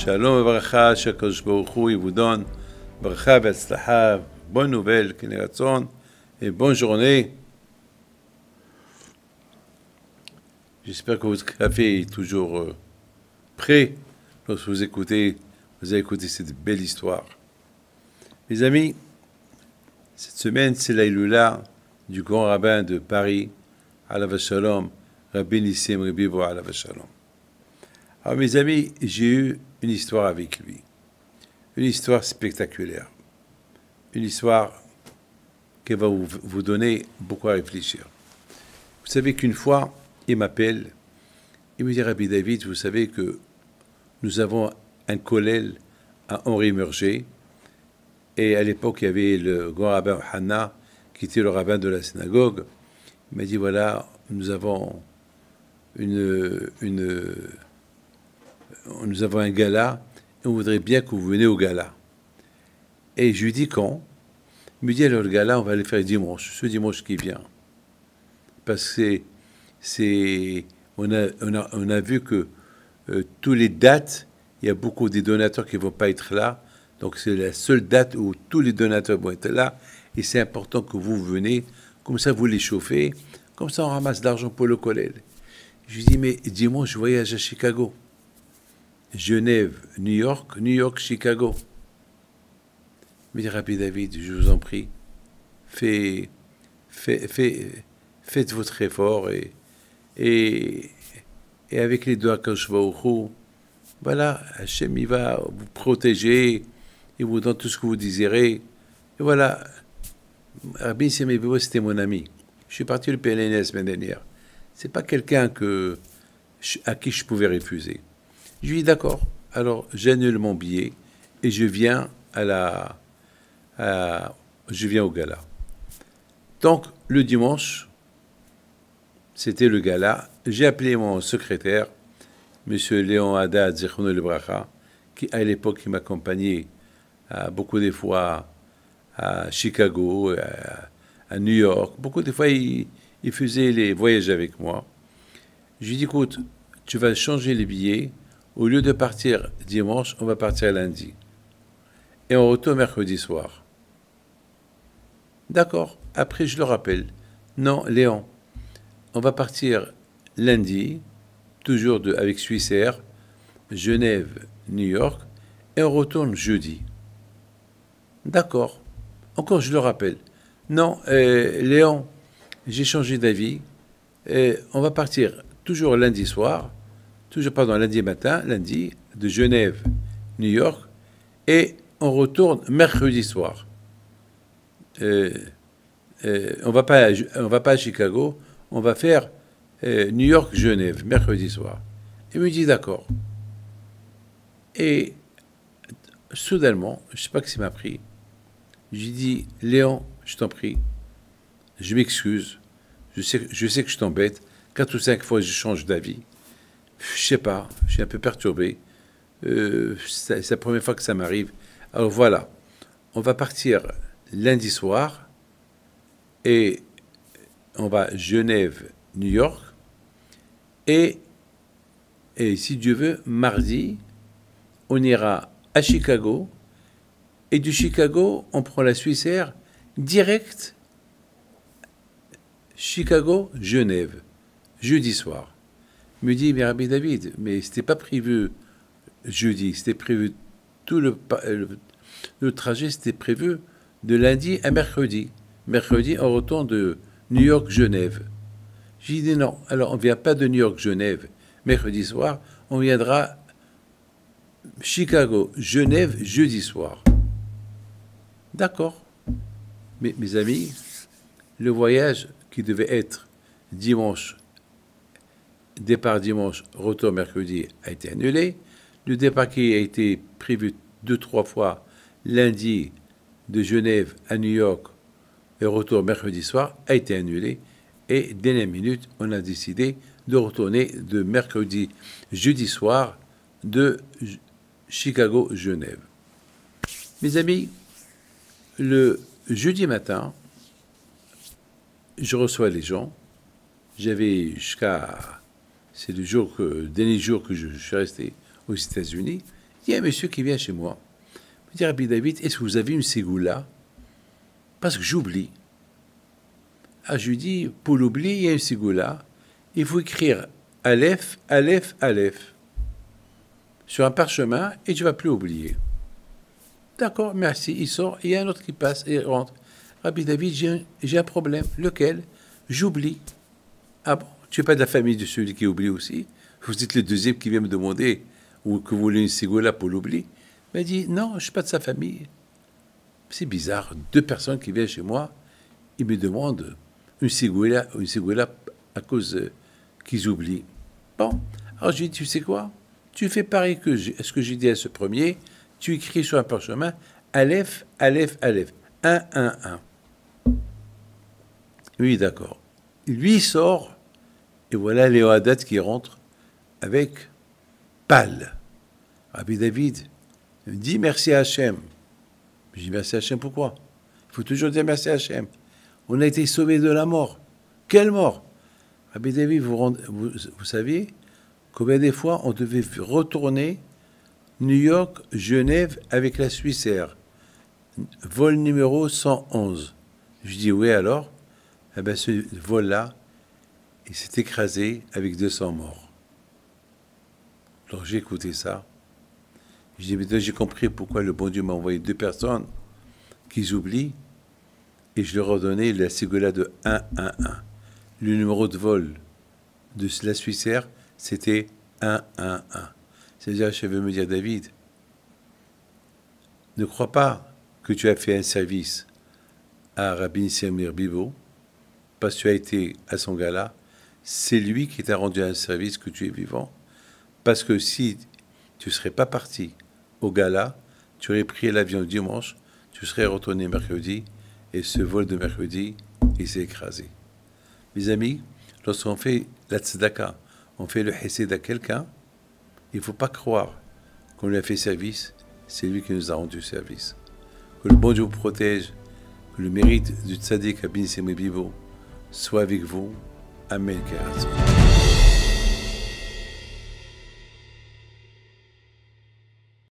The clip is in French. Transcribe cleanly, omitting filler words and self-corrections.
Shalom Avracha, Shakadosh Baruch Hu, il vous donne Bracha Vetzlacha, bonne nouvelle, Keneratson, et bonne journée. J'espère que votre café est toujours prêt lorsque vous avez écouté cette belle histoire. Mes amis, cette semaine, c'est l'Aïloula du grand rabbin de Paris, Alav Shalom, Rabbi Nissim Rebivo Alav Shalom. Alors mes amis, j'ai eu une histoire avec lui, une histoire spectaculaire, une histoire qui va vous donner beaucoup à réfléchir. Vous savez qu'une fois, il m'appelle, il me dit, Rabbi David, vous savez que nous avons un kollel à Henri Murger, et à l'époque, il y avait le grand rabbin Hanna, qui était le rabbin de la synagogue. Il m'a dit, voilà, nous avons un gala, et on voudrait bien que vous veniez au gala. Et je lui dis quand? Il me dit, alors le gala, on va le faire dimanche, ce dimanche qui vient. Parce que on a vu que tous les dates, il y a beaucoup des donateurs qui ne vont pas être là. Donc c'est la seule date où tous les donateurs vont être là. Et c'est important que vous venez. Comme ça, vous les chauffez. Comme ça, on ramasse de l'argent pour le kollel. Je lui dis, mais dimanche, je voyage à Chicago. Genève, New York, Chicago. Il me dit, Rabbi David, je vous en prie, faites votre effort et avec les doigts Kadosh Baruch Hu, voilà, Hachem, il va vous protéger, il vous donne tout ce que vous désirez. Et voilà, Rabbi Nissim Rebivo, c'était mon ami. Je suis parti le PLN la semaine dernière. C'est pas quelqu'un à qui je pouvais refuser. Je lui dis d'accord, alors j'annule mon billet et je viens au gala. Donc le dimanche, c'était le gala. J'ai appelé mon secrétaire, Monsieur Léon Haddad Zichrono Libracha, qui à l'époque m'accompagnait beaucoup des fois à Chicago, à New York. Beaucoup des fois, il faisait les voyages avec moi. Je lui dis, écoute, tu vas changer les billets. Au lieu de partir dimanche, on va partir lundi. Et on retourne mercredi soir. D'accord. Après, je le rappelle. Non, Léon, on va partir lundi, toujours avec Swissair, Genève, New York, et on retourne jeudi. D'accord. Encore, je le rappelle. Non, Léon, j'ai changé d'avis. On va partir toujours lundi soir, lundi matin, lundi, de Genève, New York, et on retourne mercredi soir. On va pas à Chicago, on va faire New York, Genève, mercredi soir. Il me dit d'accord. Et soudainement, je ne sais pas ce qui m'a pris, j'ai dit, Léon, je t'en prie, je m'excuse, je sais que je t'embête, 4 ou 5 fois je change d'avis. Je sais pas, je suis un peu perturbé. C'est la première fois que ça m'arrive. Alors voilà, on va partir lundi soir et on va Genève, New York et si Dieu veut, mardi, on ira à Chicago et du Chicago, on prend la Swissair direct Chicago-Genève, jeudi soir. Il me dit, mais Rabbi David, mais c'était pas prévu jeudi, c'était prévu tout le trajet, c'était prévu de lundi à mercredi. Mercredi, on retourne de New York-Genève. J'ai dit non, alors on ne vient pas de New York-Genève mercredi soir, on viendra Chicago-Genève jeudi soir. D'accord. Mais mes amis, le voyage qui devait être dimanche, départ dimanche, retour mercredi, a été annulé. Le départ qui a été prévu 2-3 fois lundi de Genève à New York et retour mercredi soir a été annulé. Et dernière minute, on a décidé de retourner de mercredi, jeudi soir de Chicago-Genève. Mes amis, le jeudi matin, je reçois les gens. J'avais c'est le dernier jour que je suis resté aux États-Unis. Il y a un monsieur qui vient chez moi. Il me dit, Rabbi David, est-ce que vous avez une ségoula? Parce que j'oublie. Ah, je lui dis, pour l'oublier, il y a une ségoula. Il faut écrire Aleph, Aleph, Aleph sur un parchemin et tu ne vas plus oublier. D'accord, merci. Il sort, il y a un autre qui passe et rentre. Rabbi David, j'ai un problème. Lequel? J'oublie. Ah bon? Tu n'es pas de la famille de celui qui oublie aussi? Vous êtes le deuxième qui vient me demander ou que vous voulez une ségoula pour l'oubli? Il m'a dit, non, je ne suis pas de sa famille. C'est bizarre. 2 personnes qui viennent chez moi, ils me demandent une ségoula à cause qu'ils oublient. Bon, alors je lui dis, tu sais quoi? Tu fais pareil que ce que j'ai dit à ce premier, tu écris sur un parchemin, Aleph, Aleph, Aleph, 1, 1, 1. Oui, d'accord. Lui, il sort, et voilà Léo Haddad qui rentre avec Pal. Rabbi David me dit merci à Hachem. Je dis merci à Hachem, pourquoi? Il faut toujours dire merci à Hachem. On a été sauvés de la mort. Quelle mort? Rabbi David, vous saviez combien des fois on devait retourner New York, Genève avec la Suissair. Vol numéro 111. Je dis oui alors? Eh bien ce vol-là, il s'est écrasé avec 200 morts. Alors j'ai écouté ça. Je dis, maintenant j'ai compris pourquoi le bon Dieu m'a envoyé 2 personnes qu'ils oublient et je leur ai donné la ségoula de 111. Le numéro de vol de la Suissair, c'était 111. C'est-à-dire, je veux me dire, David, ne crois pas que tu as fait un service à Rabbi Samir Bibo, parce que tu as été à son gala, c'est lui qui t'a rendu un service que tu es vivant. Parce que si tu ne serais pas parti au gala, tu aurais pris l'avion dimanche, tu serais retourné mercredi, et ce vol de mercredi, il s'est écrasé. Mes amis, lorsqu'on fait la tzedaka, on fait le hesed à quelqu'un, il ne faut pas croire qu'on lui a fait service, c'est lui qui nous a rendu service. Que le bon Dieu vous protège, que le mérite du tzaddik Rabbi Samir Bibo soit avec vous. Amen.